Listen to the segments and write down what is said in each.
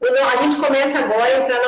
A gente começa agora a entrar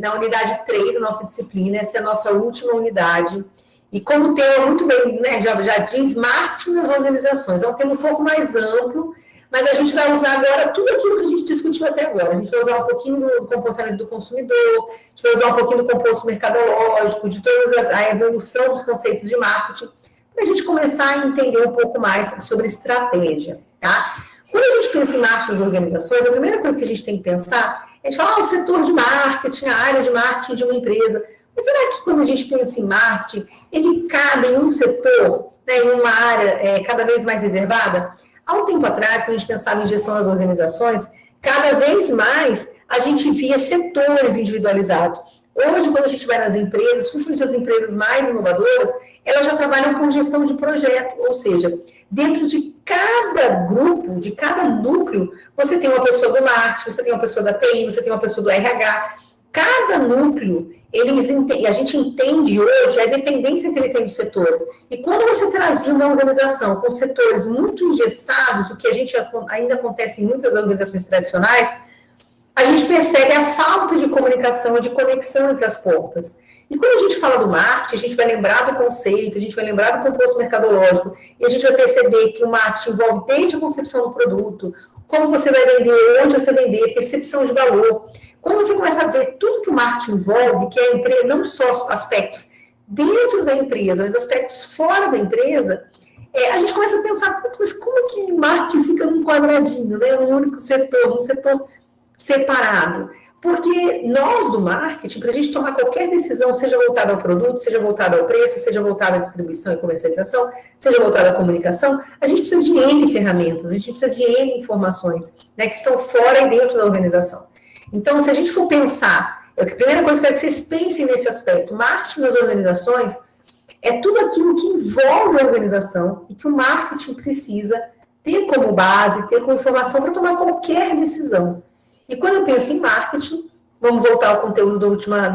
na unidade 3 da nossa disciplina, essa é a nossa última unidade. E como o tema muito bem, né, já diz, marketing nas organizações. É um tema um pouco mais amplo, mas a gente vai usar agora tudo aquilo que a gente discutiu até agora. A gente vai usar um pouquinho do comportamento do consumidor, a gente vai usar um pouquinho do composto mercadológico, de toda a evolução dos conceitos de marketing, para a gente começar a entender um pouco mais sobre estratégia, tá? Quando a gente pensa em marketing nas organizações, a primeira coisa que a gente tem que pensar é falar o setor de marketing, a área de marketing de uma empresa. Mas será que quando a gente pensa em marketing, ele cabe em um setor, né, em uma área cada vez mais reservada? Há um tempo atrás, quando a gente pensava em gestão das organizações, cada vez mais a gente via setores individualizados. Hoje, quando a gente vai nas empresas, principalmente as empresas mais inovadoras, elas já trabalham com gestão de projeto, ou seja, dentro de cada grupo, de cada núcleo, você tem uma pessoa do marketing, você tem uma pessoa da TI, você tem uma pessoa do RH. Cada núcleo, a gente entende hoje a dependência que ele tem dos setores. E quando você trazia uma organização com setores muito engessados, o que a gente ainda acontece em muitas organizações tradicionais, a gente percebe a falta de comunicação e de conexão entre as pontas. E quando a gente fala do marketing, a gente vai lembrar do conceito, a gente vai lembrar do composto mercadológico, e a gente vai perceber que o marketing envolve desde a concepção do produto, como você vai vender, onde você vender, percepção de valor. Quando você começa a ver tudo que o marketing envolve, que é a empresa, não só aspectos dentro da empresa, mas aspectos fora da empresa, a gente começa a pensar, mas como é que marketing fica num quadradinho, né? Num único setor, num setor separado? Porque nós do marketing, para a gente tomar qualquer decisão, seja voltada ao produto, seja voltada ao preço, seja voltada à distribuição e comercialização, seja voltada à comunicação, a gente precisa de N ferramentas, a gente precisa de N informações, né, que estão fora e dentro da organização. Então, se a gente for pensar, a primeira coisa que eu quero que vocês pensem nesse aspecto, marketing nas organizações é tudo aquilo que envolve a organização e que o marketing precisa ter como base, ter como informação para tomar qualquer decisão. E quando eu penso em marketing, vamos voltar ao conteúdo da última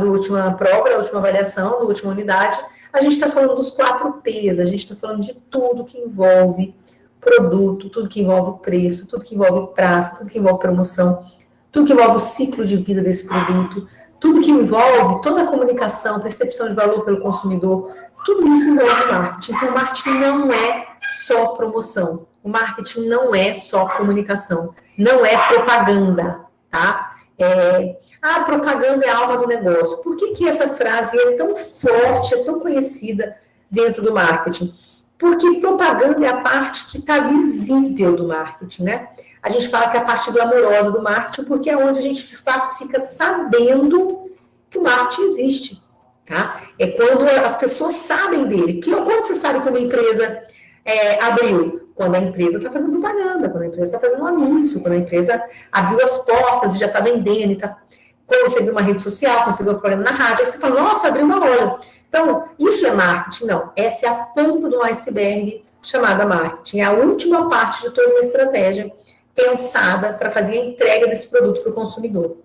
prova, da última avaliação, da última unidade, a gente está falando dos 4 P's, a gente está falando de tudo que envolve produto, tudo que envolve preço, tudo que envolve prazo, tudo que envolve promoção, tudo que envolve o ciclo de vida desse produto, tudo que envolve toda a comunicação, percepção de valor pelo consumidor, tudo isso envolve marketing. Então, o marketing não é só promoção, o marketing não é só comunicação, não é propaganda, tá? A propaganda é a alma do negócio. Por que essa frase é tão forte, é tão conhecida dentro do marketing? Porque propaganda é a parte que está visível do marketing, né? A gente fala que é a parte glamourosa do marketing, porque é onde a gente, de fato, fica sabendo que o marketing existe, tá? É quando as pessoas sabem dele. Quando você sabe que uma empresa abriu? Quando a empresa está fazendo propaganda, quando a empresa está fazendo um anúncio, quando a empresa abriu as portas e já está vendendo, e quando você viu uma rede social, quando você viu um programa na rádio, aí você fala, nossa, abriu uma loja. Então, isso é marketing? Não. Essa é a ponta do iceberg chamada marketing. É a última parte de toda uma estratégia pensada para fazer a entrega desse produto para o consumidor.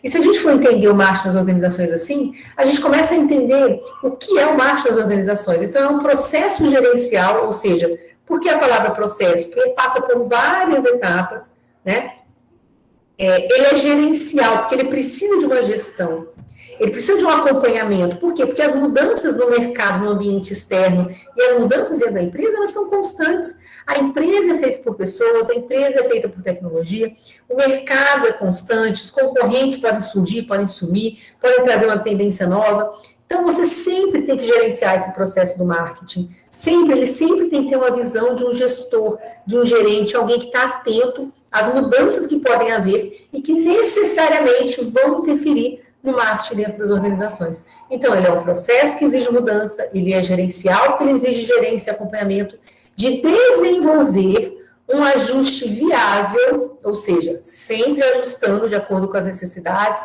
E se a gente for entender o marketing nas organizações assim, a gente começa a entender o que é o marketing nas organizações. Então, é um processo gerencial, ou seja, por que a palavra processo? Porque ele passa por várias etapas, né? Ele é gerencial, porque ele precisa de uma gestão. Ele precisa de um acompanhamento. Por quê? Porque as mudanças no mercado, no ambiente externo, e as mudanças dentro da empresa, elas são constantes. A empresa é feita por pessoas, a empresa é feita por tecnologia, o mercado é constante, os concorrentes podem surgir, podem sumir, podem trazer uma tendência nova. Então, você sempre tem que gerenciar esse processo do marketing. Ele sempre tem que ter uma visão de um gestor, de um gerente, alguém que está atento às mudanças que podem haver e que necessariamente vão interferir no marketing dentro das organizações. Então, ele é um processo que exige mudança, ele é gerencial, que ele exige gerência e acompanhamento, de desenvolver um ajuste viável, ou seja, sempre ajustando de acordo com as necessidades,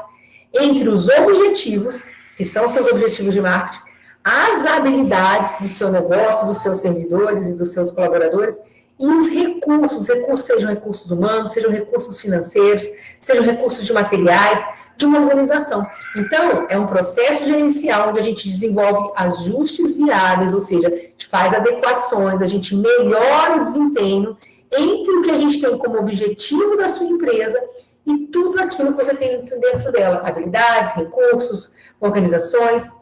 entre os objetivos, que são os seus objetivos de marketing, as habilidades do seu negócio, dos seus servidores e dos seus colaboradores, e os recursos sejam recursos humanos, sejam recursos financeiros, sejam recursos de materiais, de uma organização. Então, é um processo gerencial onde a gente desenvolve ajustes viáveis, ou seja, a gente faz adequações, a gente melhora o desempenho entre o que a gente tem como objetivo da sua empresa e tudo aquilo que você tem dentro dela, habilidades, recursos, organizações,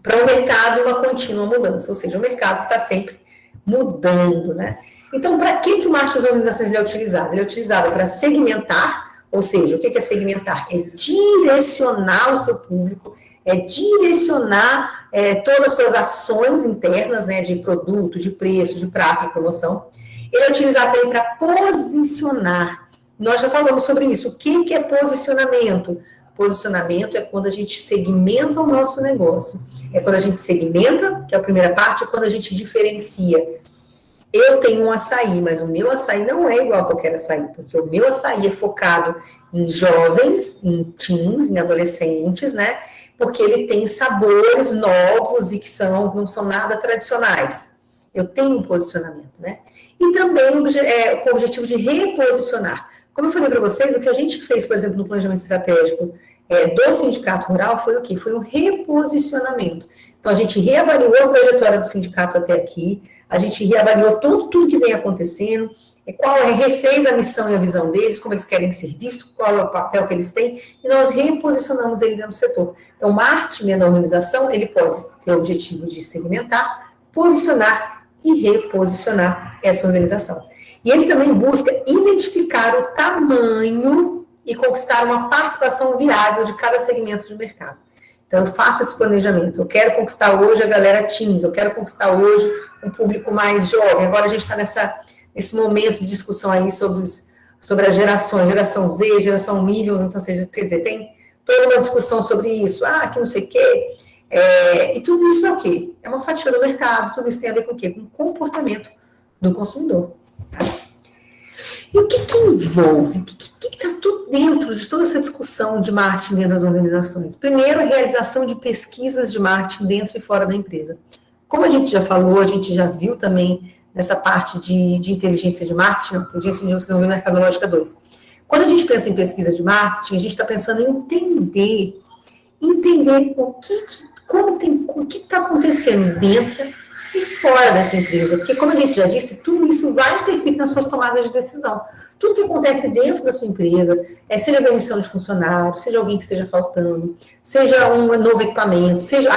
para o mercado uma contínua mudança, ou seja, o mercado está sempre mudando, né? Então, para que o marketing das organizações ele é utilizado? Ele é utilizado para segmentar, ou seja, o que é segmentar? É direcionar o seu público, é direcionar todas as suas ações internas, né, de produto, de preço, de prazo, de promoção. Ele é utilizado também para posicionar. Nós já falamos sobre isso. O que é posicionamento? Posicionamento é quando a gente segmenta o nosso negócio. É quando a gente segmenta, que é a primeira parte, é quando a gente diferencia. Eu tenho um açaí, mas o meu açaí não é igual a qualquer açaí, porque o meu açaí é focado em jovens, em teens, em adolescentes, né? Porque ele tem sabores novos e que não são nada tradicionais. Eu tenho um posicionamento, né? E também com o objetivo de reposicionar. Como eu falei para vocês, o que a gente fez, por exemplo, no planejamento estratégico do Sindicato Rural foi o quê? Foi um reposicionamento. Então, a gente reavaliou a trajetória do sindicato até aqui, a gente reavaliou tudo que vem acontecendo, refez a missão e a visão deles, como eles querem ser vistos, qual é o papel que eles têm, e nós reposicionamos ele dentro do setor. Então, o marketing da organização, ele pode ter o objetivo de segmentar, posicionar e reposicionar essa organização. E ele também busca identificar o tamanho e conquistar uma participação viável de cada segmento de mercado. Então, eu faço esse planejamento. Eu quero conquistar hoje a galera teens, eu quero conquistar hoje um público mais jovem. Agora a gente está nesse momento de discussão aí sobre as gerações, geração Z, geração Millennials, então, quer dizer, tem toda uma discussão sobre isso. Que não sei o quê. E tudo isso é o quê? É uma fatia do mercado, tudo isso tem a ver com o quê? Com o comportamento do consumidor. Tá? E o que envolve? O que está tudo dentro de toda essa discussão de marketing dentro das organizações? Primeiro, a realização de pesquisas de marketing dentro e fora da empresa. Como a gente já falou, a gente já viu também nessa parte de inteligência de marketing, inteligência de desenvolvimento mercadológica 2. Quando a gente pensa em pesquisa de marketing, a gente está pensando em entender o que está acontecendo dentro e fora dessa empresa. Porque, como a gente já disse, tudo isso vai interferir nas suas tomadas de decisão. Tudo que acontece dentro da sua empresa, seja a demissão de funcionário, seja alguém que esteja faltando, seja um novo equipamento, seja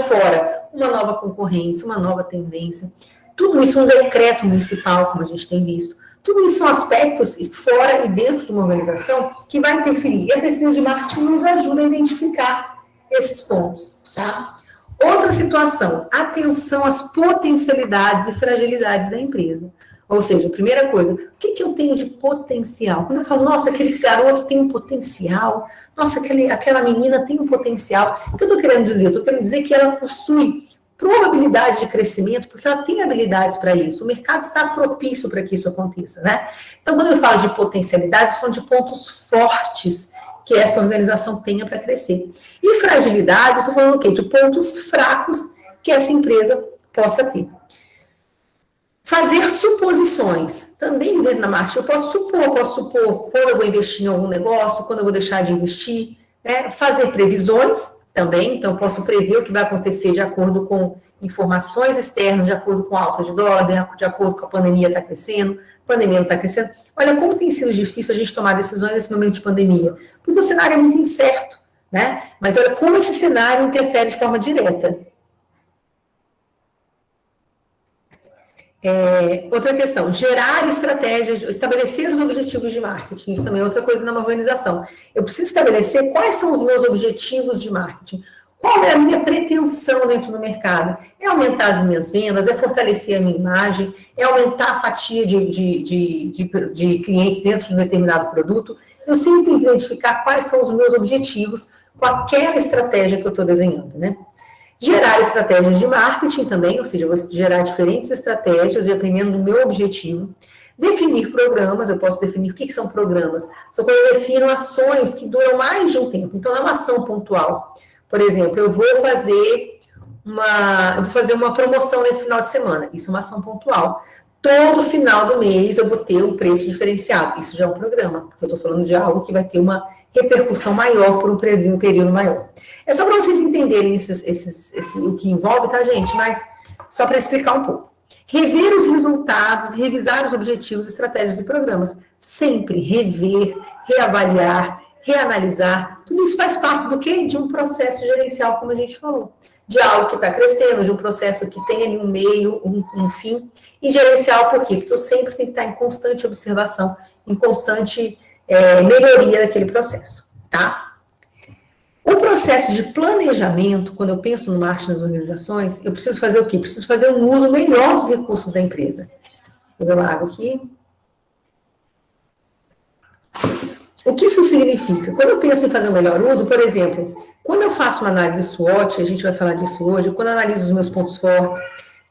fora, uma nova concorrência, uma nova tendência. Tudo isso, um decreto municipal, como a gente tem visto. Tudo isso são aspectos fora e dentro de uma organização que vai interferir. E a pesquisa de marketing nos ajuda a identificar esses pontos, tá? Outra situação, atenção às potencialidades e fragilidades da empresa. Ou seja, a primeira coisa, o que eu tenho de potencial? Quando eu falo, nossa, aquele garoto tem um potencial, nossa, aquela menina tem um potencial. O que eu estou querendo dizer? Eu estou querendo dizer que ela possui probabilidade de crescimento, porque ela tem habilidades para isso. O mercado está propício para que isso aconteça, né? Então, quando eu falo de potencialidades, eu falo de pontos fortes que essa organização tenha para crescer. E fragilidades, estou falando o quê? De pontos fracos que essa empresa possa ter. Fazer suposições. Também dentro da marketing, eu posso supor quando eu vou investir em algum negócio, quando eu vou deixar de investir, né? Fazer previsões também, então eu posso prever o que vai acontecer de acordo com informações externas, de acordo com a alta de dólar, de acordo com a pandemia está crescendo, a pandemia não está crescendo. Olha como tem sido difícil a gente tomar decisões nesse momento de pandemia, porque o cenário é muito incerto, né? Mas olha como esse cenário interfere de forma direta. Outra questão, gerar estratégias, estabelecer os objetivos de marketing, isso também é outra coisa numa organização. Eu preciso estabelecer quais são os meus objetivos de marketing, qual é a minha pretensão dentro do mercado, é aumentar as minhas vendas, é fortalecer a minha imagem, é aumentar a fatia de clientes dentro de um determinado produto. Eu sempre tenho que identificar quais são os meus objetivos com aquela estratégia que eu estou desenhando, né? Gerar estratégias de marketing também, ou seja, eu vou gerar diferentes estratégias dependendo do meu objetivo. Definir programas, eu posso definir o que são programas. Só quando eu defino ações que duram mais de um tempo. Então, não é uma ação pontual. Por exemplo, eu vou fazer uma promoção nesse final de semana. Isso é uma ação pontual. Todo final do mês eu vou ter um preço diferenciado. Isso já é um programa, porque eu estou falando de algo que vai ter uma repercussão maior por um período maior. É só para vocês entenderem o que envolve, tá, gente? Mas só para explicar um pouco. Rever os resultados, revisar os objetivos, estratégias e programas. sempre rever, reavaliar, reanalisar. Tudo isso faz parte do quê? De um processo gerencial, como a gente falou. De algo que está crescendo, de um processo que tem ali um meio, um fim. E gerencial por quê? Porque eu sempre tenho que estar em constante observação, em constante melhoria daquele processo, tá? O processo de planejamento, quando eu penso no marketing nas organizações, eu preciso fazer o quê? Preciso fazer um uso melhor dos recursos da empresa. Vou beber uma água aqui. O que isso significa? Quando eu penso em fazer um melhor uso, por exemplo, quando eu faço uma análise SWOT, a gente vai falar disso hoje, quando eu analiso os meus pontos fortes,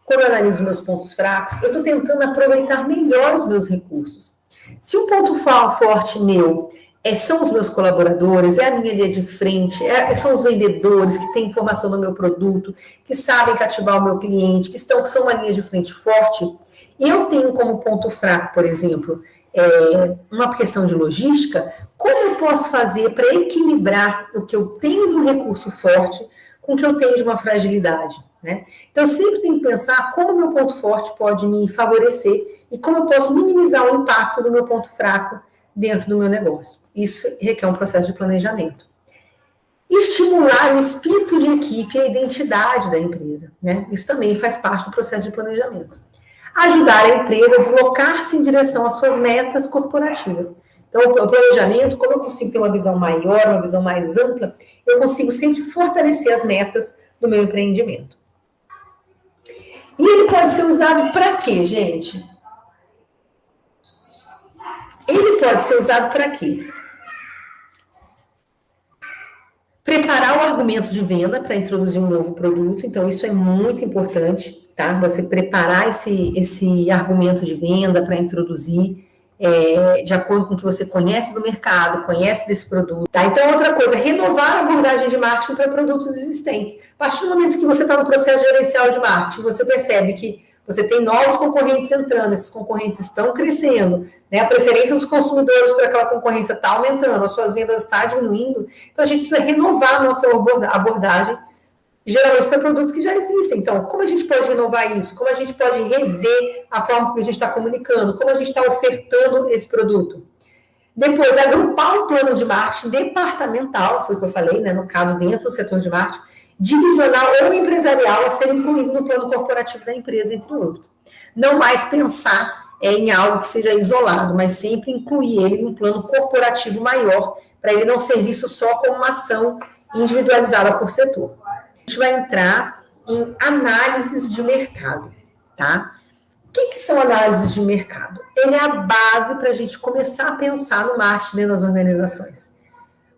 quando eu analiso os meus pontos fracos, eu estou tentando aproveitar melhor os meus recursos. Se um ponto forte meu são os meus colaboradores, é a minha linha de frente, são os vendedores que têm informação no meu produto, que sabem cativar o meu cliente, que são uma linha de frente forte, e eu tenho como ponto fraco, por exemplo, uma questão de logística, como eu posso fazer para equilibrar o que eu tenho de um recurso forte com o que eu tenho de uma fragilidade, né? Então, eu sempre tenho que pensar como o meu ponto forte pode me favorecer e como eu posso minimizar o impacto do meu ponto fraco dentro do meu negócio. Isso requer um processo de planejamento. Estimular o espírito de equipe e a identidade da empresa, né? Isso também faz parte do processo de planejamento. Ajudar a empresa a deslocar-se em direção às suas metas corporativas. Então, o planejamento, como eu consigo ter uma visão maior, uma visão mais ampla, eu consigo sempre fortalecer as metas do meu empreendimento. E ele pode ser usado para quê, gente? Ele pode ser usado para quê? Preparar o argumento de venda para introduzir um novo produto. Então, isso é muito importante, tá? Você preparar esse argumento de venda para introduzir de acordo com o que você conhece do mercado, conhece desse produto, tá? Então, outra coisa, renovar a abordagem de marketing para produtos existentes. A partir do momento que você está no processo gerencial de marketing, você percebe que você tem novos concorrentes entrando, esses concorrentes estão crescendo, né? A preferência dos consumidores por aquela concorrência está aumentando, as suas vendas estão diminuindo. Então, a gente precisa renovar a nossa abordagem, geralmente para produtos que já existem. Então, como a gente pode renovar isso? Como a gente pode rever a forma que a gente está comunicando? Como a gente está ofertando esse produto? Depois, agrupar um plano de marketing departamental, foi o que eu falei, né? No caso, dentro do setor de marketing, divisional ou empresarial a ser incluído no plano corporativo da empresa, entre outros. Não mais pensar em algo que seja isolado, mas sempre incluir ele em um plano corporativo maior, para ele não ser visto só como uma ação individualizada por setor. A gente vai entrar em análises de mercado, tá? O que são análises de mercado? Ele é a base para a gente começar a pensar no marketing dentro das organizações.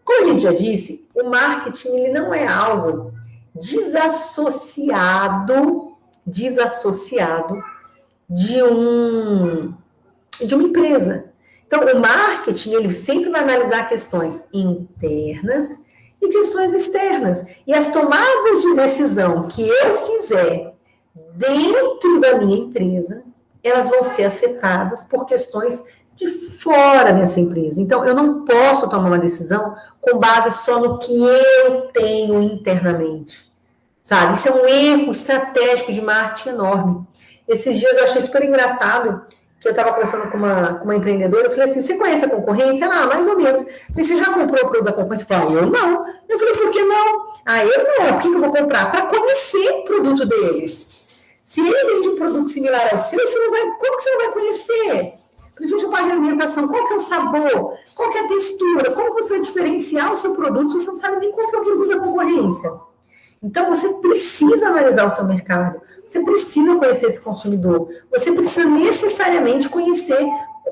Como a gente já disse, o marketing ele não é algo desassociado de uma empresa. Então, o marketing ele sempre vai analisar questões internas e questões externas. E as tomadas de decisão que eu fizer dentro da minha empresa, elas vão ser afetadas por questões de fora dessa empresa. Então, eu não posso tomar uma decisão com base só no que eu tenho internamente, sabe? Isso é um erro estratégico de marketing enorme. Esses dias eu achei super engraçado que eu estava conversando com uma empreendedora, eu falei assim, você conhece a concorrência? Ah, mais ou menos. Eu falei, você já comprou o produto da concorrência? Eu falei, eu não. Eu falei, por que não? Ah, eu não. Por que eu vou comprar? Para conhecer o produto deles. Se ele vende um produto similar ao seu, como que você não vai conhecer? Principalmente a parte de alimentação, qual que é o sabor? Qual que é a textura? Como você vai diferenciar o seu produto se você não sabe nem qual que é o produto da concorrência? Então, você precisa analisar o seu mercado. Você precisa conhecer esse consumidor. Você precisa necessariamente conhecer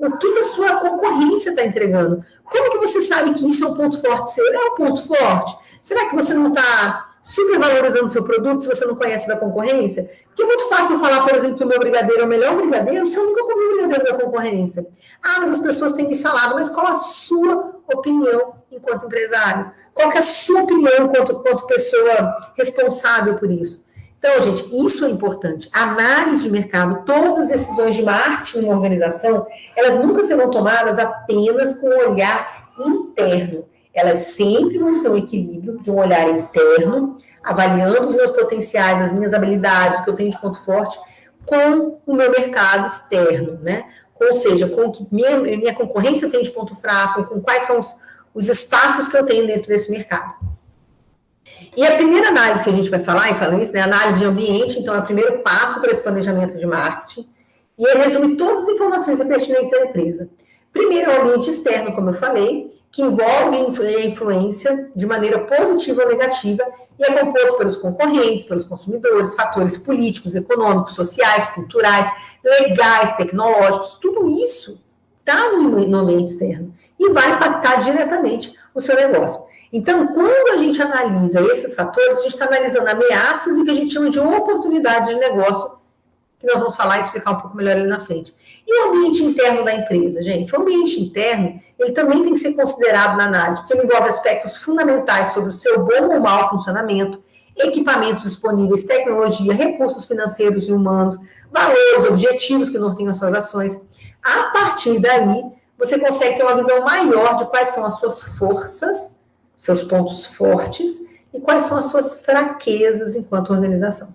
o que a sua concorrência está entregando. Como que você sabe que isso é um ponto forte seu? É um ponto forte? Será que você não está supervalorizando o seu produto se você não conhece da concorrência? Porque é muito fácil falar, por exemplo, que o meu brigadeiro é o melhor brigadeiro se eu nunca comi o brigadeiro da concorrência. Ah, mas as pessoas têm me falado, mas qual a sua opinião enquanto empresário? Qual que é a sua opinião enquanto pessoa responsável por isso? Então, gente, isso é importante. Análise de mercado, todas as decisões de marketing em uma organização, elas nunca serão tomadas apenas com um olhar interno. Elas sempre vão ser um equilíbrio de um olhar interno, avaliando os meus potenciais, as minhas habilidades, o que eu tenho de ponto forte, com o meu mercado externo, né? ou seja, com o que minha concorrência tem de ponto fraco, com quais são os espaços que eu tenho dentro desse mercado. E a primeira análise que a gente vai falar, e falando isso, né, análise de ambiente, então é o primeiro passo para esse planejamento de marketing, e ele resume todas as informações pertinentes à empresa. Primeiro, é o ambiente externo, como eu falei, que envolve a influência de maneira positiva ou negativa, e é composto pelos concorrentes, pelos consumidores, fatores políticos, econômicos, sociais, culturais, legais, tecnológicos, tudo isso está no ambiente externo e vai impactar diretamente o seu negócio. Então, quando a gente analisa esses fatores, a gente está analisando ameaças e o que a gente chama de oportunidades de negócio, que nós vamos falar e explicar um pouco melhor ali na frente. E o ambiente interno da empresa, gente? O ambiente interno, ele também tem que ser considerado na análise, porque ele envolve aspectos fundamentais sobre o seu bom ou mau funcionamento, equipamentos disponíveis, tecnologia, recursos financeiros e humanos, valores, objetivos que norteiam as suas ações. A partir daí, você consegue ter uma visão maior de quais são as suas forças, seus pontos fortes, e quais são as suas fraquezas enquanto organização.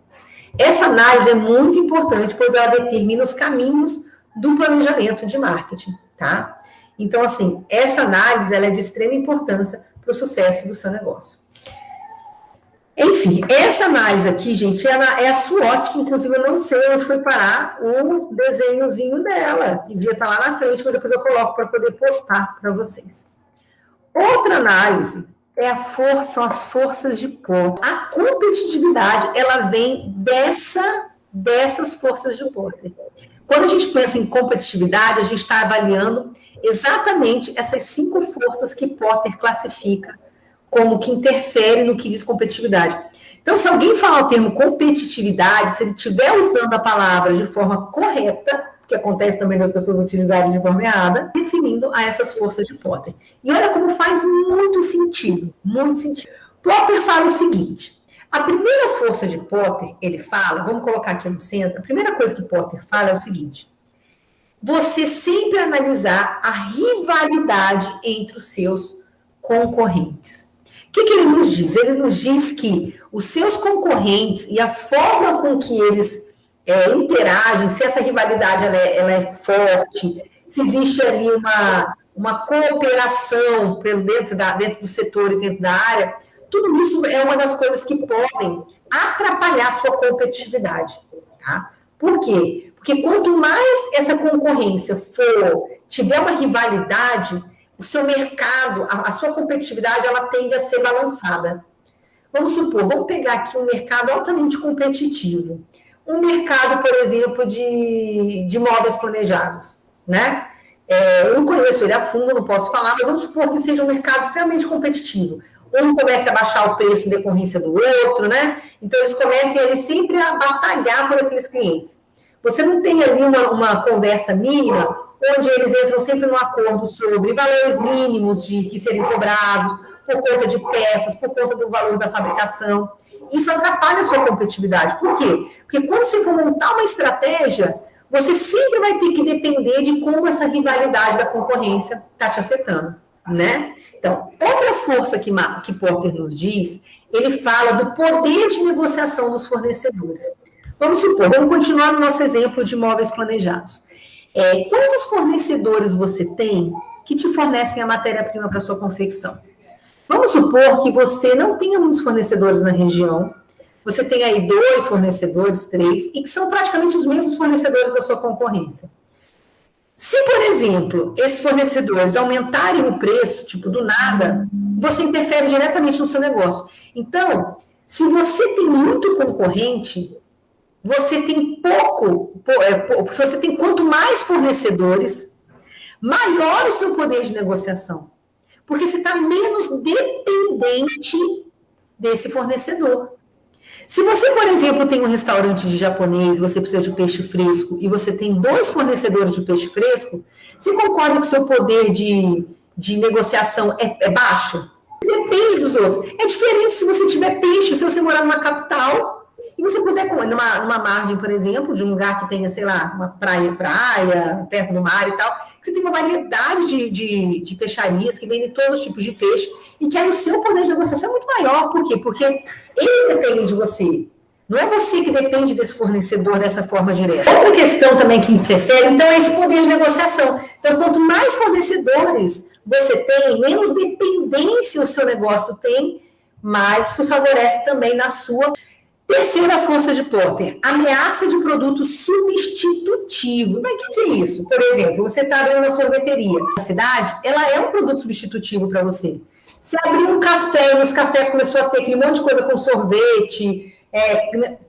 Essa análise é muito importante, pois ela determina os caminhos do planejamento de marketing, tá? Então, assim, essa análise ela é de extrema importância para o sucesso do seu negócio. Enfim, essa análise aqui, gente, é a SWOT, que inclusive eu não sei onde foi parar o desenhozinho dela. Devia estar lá na frente, mas depois eu coloco para poder postar para vocês. Outra análise são as forças de Porter. A competitividade, ela vem dessas forças de Porter. Quando a gente pensa em competitividade, a gente está avaliando exatamente essas 5 forças que Porter classifica como que interfere no que diz competitividade. Então, se alguém falar o termo competitividade, se ele estiver usando a palavra de forma correta, que acontece também das pessoas utilizarem de forma errada, referindo a essas forças de Porter. E olha como faz muito sentido, muito sentido. Porter fala o seguinte, a primeira força de Porter, ele fala, vamos colocar aqui no centro, a primeira coisa que Porter fala é o seguinte, você sempre analisar a rivalidade entre os seus concorrentes. O que ele nos diz? Ele nos diz que os seus concorrentes e a forma com que eles interagem, se essa rivalidade ela é forte, se existe ali uma cooperação dentro do setor e dentro da área, tudo isso é uma das coisas que podem atrapalhar a sua competitividade. Tá? Por quê? Porque quanto mais essa concorrência tiver uma rivalidade, o seu mercado, a sua competitividade, ela tende a ser balançada. Vamos supor, vamos pegar aqui um mercado altamente competitivo. Um mercado, por exemplo, de móveis planejados, né? Eu não conheço ele a fundo, não posso falar, mas vamos supor que seja um mercado extremamente competitivo. Um comece a baixar o preço em decorrência do outro, né? Então, eles comecem sempre a batalhar por aqueles clientes. Você não tem ali uma conversa mínima, onde eles entram sempre num acordo sobre valores mínimos que serem cobrados, por conta de peças, por conta do valor da fabricação. Isso atrapalha a sua competitividade. Por quê? Porque quando você for montar uma estratégia, você sempre vai ter que depender de como essa rivalidade da concorrência está te afetando, né? Então, outra força que Porter nos diz, ele fala do poder de negociação dos fornecedores. Vamos supor, vamos continuar no nosso exemplo de móveis planejados. Quantos fornecedores você tem que te fornecem a matéria-prima para a sua confecção? Vamos supor que você não tenha muitos fornecedores na região, você tem aí 2 fornecedores, 3, e que são praticamente os mesmos fornecedores da sua concorrência. Se, por exemplo, esses fornecedores aumentarem o preço, tipo, do nada, você interfere diretamente no seu negócio. Então, se você tem muito concorrente, você tem se você tem quanto mais fornecedores, maior o seu poder de negociação. Porque você está menos dependente desse fornecedor. Se você, por exemplo, tem um restaurante de japonês, você precisa de peixe fresco, e você tem 2 fornecedores de peixe fresco, você concorda que o seu poder de negociação é baixo? Depende dos outros. É diferente se você tiver peixe, se você morar numa capital, e você puder, numa margem, por exemplo, de um lugar que tenha, sei lá, uma praia, perto do mar e tal, que você tem uma variedade de peixarias que vendem todos os tipos de peixe, e que aí o seu poder de negociação é muito maior. Por quê? Porque eles dependem de você. Não é você que depende desse fornecedor dessa forma direta. Outra questão também que interfere, então, é esse poder de negociação. Então, quanto mais fornecedores você tem, menos dependência o seu negócio tem, mais isso favorece também na sua. Terceira força de Porter, ameaça de produto substitutivo. Mas o que é isso? Por exemplo, você está abrindo uma sorveteria na cidade, ela é um produto substitutivo para você. Você abriu um café, e nos cafés começou a ter aquele monte de coisa com sorvete,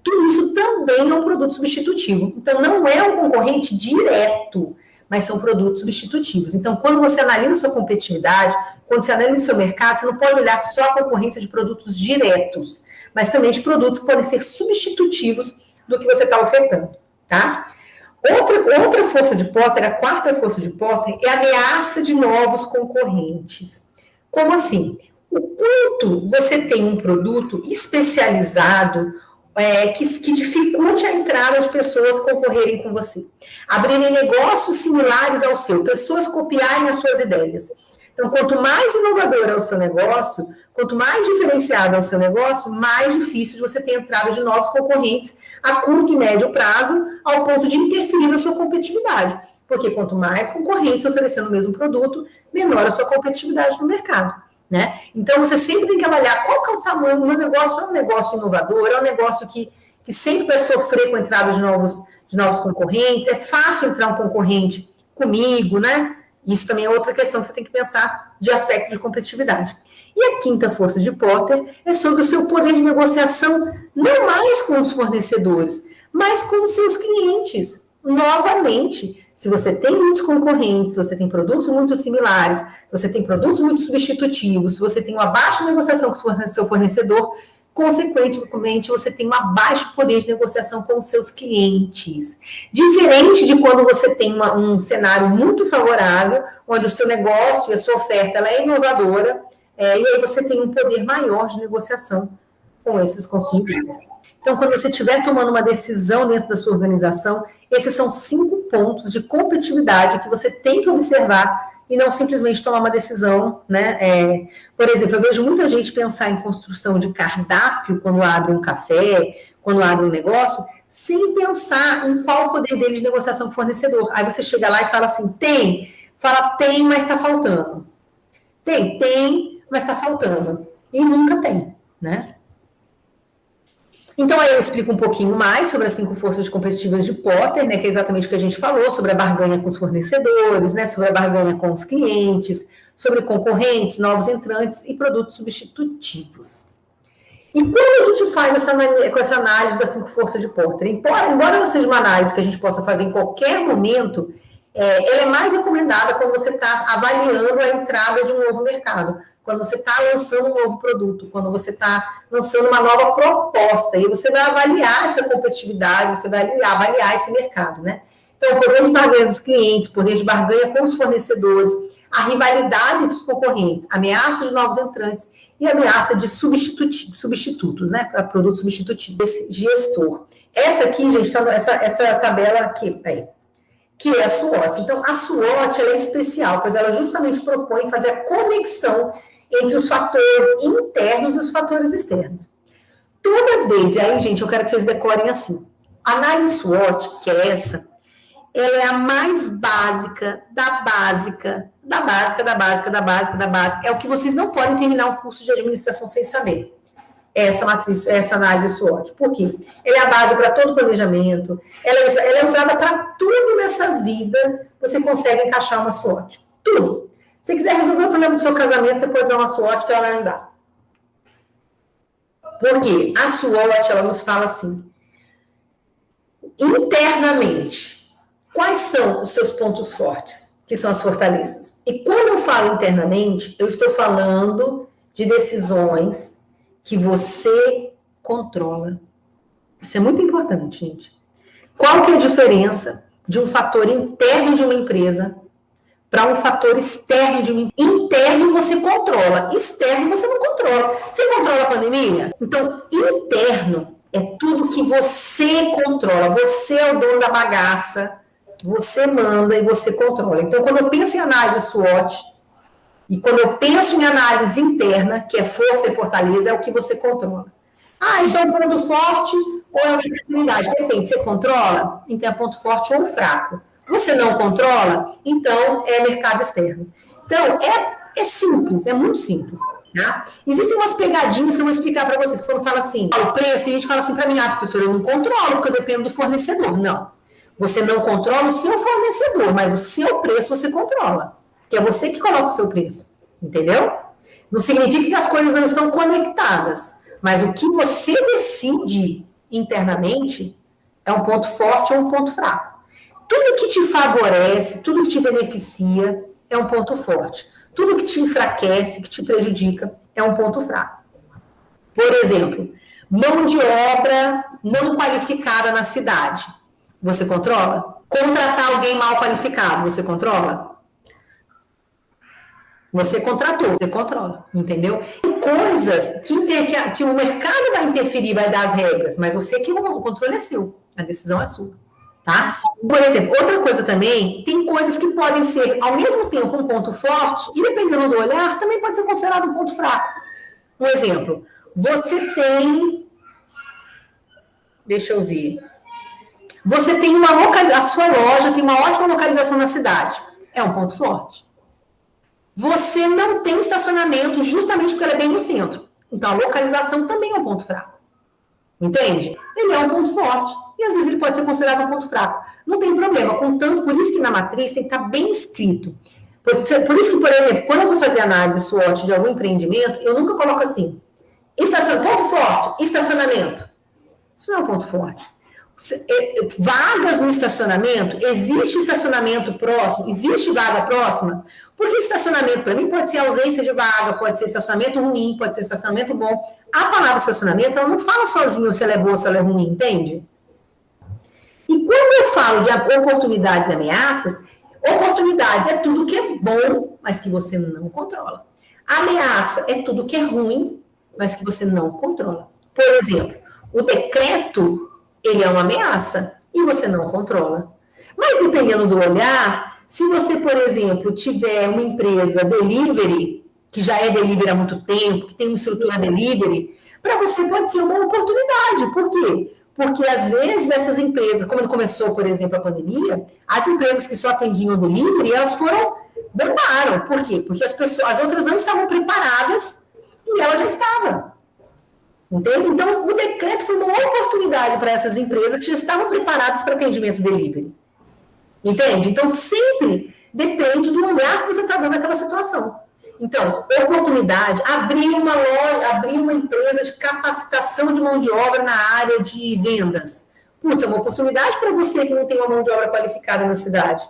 tudo isso também é um produto substitutivo. Então, não é um concorrente direto, mas são produtos substitutivos. Então, quando você analisa a sua competitividade, quando você analisa o seu mercado, você não pode olhar só a concorrência de produtos diretos, mas também de produtos que podem ser substitutivos do que você está ofertando, tá? Outra força de Porter, a quarta força de Porter, é a ameaça de novos concorrentes. Como assim? O quanto você tem um produto especializado que dificulte a entrada de pessoas concorrerem com você. Abrirem negócios similares ao seu, pessoas copiarem as suas ideias. Então, quanto mais inovador é o seu negócio, quanto mais diferenciado é o seu negócio, mais difícil de você ter entrada de novos concorrentes a curto e médio prazo, ao ponto de interferir na sua competitividade. Porque quanto mais concorrência oferecendo o mesmo produto, menor a sua competitividade no mercado, né? Então, você sempre tem que avaliar qual que é o tamanho do meu negócio. É um negócio inovador, é um negócio que sempre vai sofrer com a entrada de novos concorrentes, é fácil entrar um concorrente comigo, né? Isso também é outra questão que você tem que pensar de aspecto de competitividade. E a quinta força de Porter é sobre o seu poder de negociação, não mais com os fornecedores, mas com os seus clientes. Novamente, se você tem muitos concorrentes, se você tem produtos muito similares, se você tem produtos muito substitutivos, se você tem uma baixa negociação com o seu fornecedor, consequentemente, você tem um baixo poder de negociação com os seus clientes. Diferente de quando você tem um cenário muito favorável, onde o seu negócio e a sua oferta ela é inovadora, e aí você tem um poder maior de negociação com esses consumidores. Então, quando você estiver tomando uma decisão dentro da sua organização, esses são 5 pontos de competitividade que você tem que observar e não simplesmente tomar uma decisão, né? Por exemplo, eu vejo muita gente pensar em construção de cardápio quando abre um café, quando abre um negócio, sem pensar em qual o poder dele de negociação com o fornecedor. Aí você chega lá e fala assim, tem, mas está faltando. Tem, mas está faltando. E nunca tem, né? Então, aí eu explico um pouquinho mais sobre as 5 forças competitivas de Porter, né, que é exatamente o que a gente falou, sobre a barganha com os fornecedores, né, sobre a barganha com os clientes, sobre concorrentes, novos entrantes e produtos substitutivos. E quando a gente faz essa análise das 5 forças de Porter, embora ela seja uma análise que a gente possa fazer em qualquer momento, ela é mais recomendada quando você está avaliando a entrada de um novo mercado, quando você está lançando um novo produto, quando você está lançando uma nova proposta, e você vai avaliar essa competitividade, você vai avaliar esse mercado, né? Então, o poder de barganha dos clientes, o poder de barganha com os fornecedores, a rivalidade dos concorrentes, ameaça de novos entrantes e ameaça de substitutos, né? Para produtos substitutivos, esse gestor. Essa aqui, gente, essa tabela aqui, que é a SWOT. Então, a SWOT ela é especial, pois ela justamente propõe fazer a conexão entre os fatores internos e os fatores externos. Toda vez, e aí, gente, eu quero que vocês decorem assim, a análise SWOT, que é essa, ela é a mais básica da básica, é o que vocês não podem terminar um curso de administração sem saber. Essa análise SWOT. Por quê? Ela é a base para todo planejamento, ela é usada para tudo nessa vida, você consegue encaixar uma SWOT. Tudo. Se você quiser resolver o problema do seu casamento, você pode usar uma SWOT que ela vai ajudar. Por quê? A SWOT, ela nos fala assim, internamente, quais são os seus pontos fortes, que são as fortalezas? E quando eu falo internamente, eu estou falando de decisões que você controla. Isso é muito importante, gente. Qual que é a diferença de um fator interno de uma empresa para um fator externo de uma empresa? Interno você controla, externo você não controla. Você controla a pandemia? Então, interno é tudo que você controla. Você é o dono da bagaça, você manda e você controla. Então, quando eu penso em análise SWOT, e quando eu penso em análise interna, que é força e fortaleza, é o que você controla. Ah, isso é um ponto forte ou é uma oportunidade? Depende, você controla? Então é ponto forte ou fraco. Você não controla? Então é mercado externo. Então, é simples, é muito simples. Tá? Existem umas pegadinhas que eu vou explicar para vocês. Quando fala assim, o preço, a gente fala assim para mim, professora, eu não controlo, porque eu dependo do fornecedor. Não. Você não controla o seu fornecedor, mas o seu preço você controla. Que é você que coloca o seu preço. Entendeu? Não significa que as coisas não estão conectadas. Mas o que você decide internamente é um ponto forte ou um ponto fraco. Tudo que te favorece, tudo que te beneficia é um ponto forte. Tudo que te enfraquece, que te prejudica, é um ponto fraco. Por exemplo, mão de obra não qualificada na cidade. Você controla? Contratar alguém mal qualificado, você controla? Você contratou, você controla, entendeu? Tem coisas que o mercado vai interferir, vai dar as regras, mas você que o controle é seu, a decisão é sua, tá? Por exemplo, outra coisa também, tem coisas que podem ser, ao mesmo tempo, um ponto forte, e dependendo do olhar, também pode ser considerado um ponto fraco. Um exemplo, você tem, deixa eu ver, você tem a sua loja tem uma ótima localização na cidade, é um ponto forte. Você não tem estacionamento justamente porque ela é bem no centro. Então, a localização também é um ponto fraco. Entende? Ele é um ponto forte. E, às vezes, ele pode ser considerado um ponto fraco. Não tem problema. Contanto, por isso que na matriz tem que estar bem escrito. Por isso que, por exemplo, quando eu vou fazer análise SWOT de algum empreendimento, eu nunca coloco assim, ponto forte, estacionamento. Isso não é um ponto forte. Vagas no estacionamento, existe estacionamento próximo, existe vaga próxima, porque estacionamento para mim pode ser ausência de vaga, pode ser estacionamento ruim, pode ser estacionamento bom. A palavra estacionamento, ela não fala sozinho se ela é boa ou se ela é ruim, entende? E quando eu falo de oportunidades e ameaças, oportunidades é tudo que é bom, mas que você não controla. Ameaça é tudo que é ruim, mas que você não controla. Por exemplo, o decreto ele é uma ameaça e você não controla. Mas dependendo do olhar, se você, por exemplo, tiver uma empresa delivery, que já é delivery há muito tempo, que tem uma estrutura delivery, para você pode ser uma oportunidade. Por quê? Porque, às vezes, essas empresas, quando começou, por exemplo, a pandemia, as empresas que só atendiam delivery, elas bombaram. Por quê? Porque as outras não estavam preparadas e ela já estava. Entende? Então, o decreto foi uma oportunidade para essas empresas que já estavam preparadas para atendimento delivery. Entende? Então, sempre depende do olhar que você está dando naquela situação. Então, oportunidade, abrir uma loja, abrir uma empresa de capacitação de mão de obra na área de vendas. Putz, é uma oportunidade para você que não tem uma mão de obra qualificada na cidade.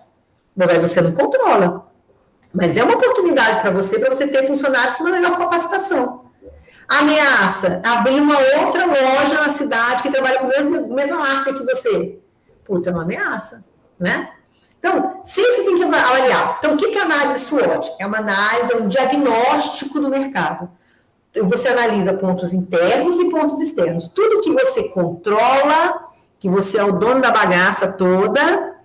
Mas você não controla. Mas é uma oportunidade para você ter funcionários com uma melhor capacitação. Ameaça, abrir uma outra loja na cidade que trabalha com a mesma marca que você. Putz, é uma ameaça, né? Então, sempre você tem que avaliar. Então, o que é análise SWOT? É uma análise, é um diagnóstico do mercado. Você analisa pontos internos e pontos externos. Tudo que você controla, que você é o dono da bagaça toda,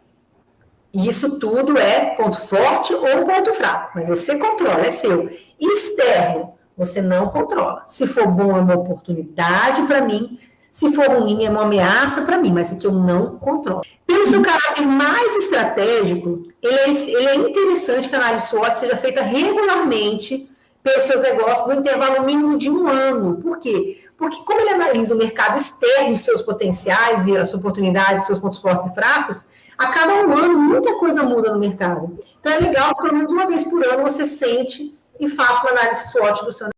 isso tudo é ponto forte ou ponto fraco. Mas você controla, é seu. Externo, você não controla. Se for bom, é uma oportunidade para mim. Se for ruim, é uma ameaça para mim, mas é que eu não controlo. Pelo seu caráter mais estratégico, ele é interessante que a análise SWOT seja feita regularmente pelos seus negócios no intervalo mínimo de 1 ano. Por quê? Porque como ele analisa o mercado externo, os seus potenciais e as oportunidades, seus pontos fortes e fracos, a cada 1 ano muita coisa muda no mercado. Então é legal que pelo menos uma vez por ano você sente e faça uma análise SWOT do seu negócio.